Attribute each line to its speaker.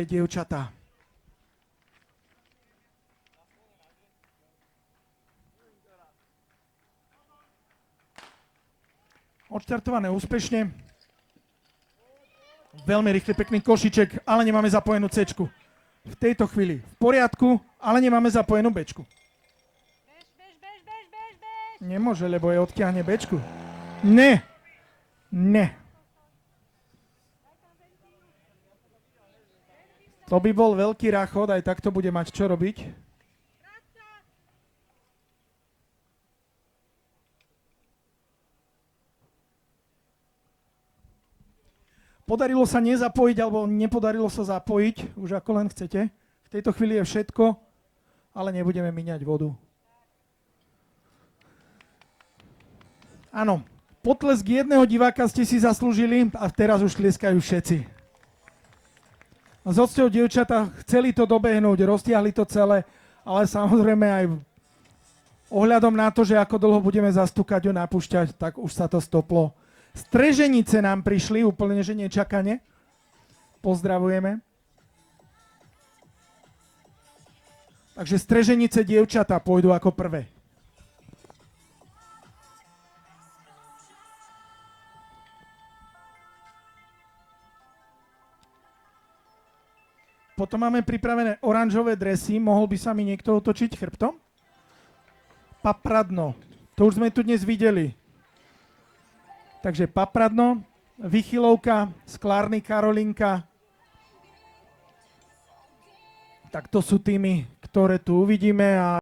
Speaker 1: dievčatá. Odštartované úspešne. Veľmi rýchly, pekný košiček, ale nemáme zapojenú C-čku. V tejto chvíli v poriadku, ale nemáme zapojenú B-čku.
Speaker 2: Bež.
Speaker 1: Nemôže, lebo je odtiahne B-čku. Ne. To by bol veľký ráchod, aj takto bude mať čo robiť. Podarilo sa nezapojiť, alebo nepodarilo sa zapojiť, už ako len chcete. V tejto chvíli je všetko, ale nebudeme míňať vodu. Áno, potlesk jedného diváka ste si zaslúžili a teraz už tlieskajú všetci. S odsťou dievčatá chceli to dobehnúť, roztiahli to celé, ale samozrejme aj ohľadom na to, že ako dlho budeme zastúkať ju napúšťať, tak už sa to stoplo. Streženice nám prišli úplne, že nečakane. Pozdravujeme. Takže streženice dievčatá pôjdu ako prvé. Potom máme pripravené oranžové dresy. Mohol by sa mi niekto otočiť chrbtom? Papradno. To už sme tu dnes videli. Takže Papradno, Vychylovka, Sklárny Karolinka. Tak to sú týmy, ktoré tu uvidíme a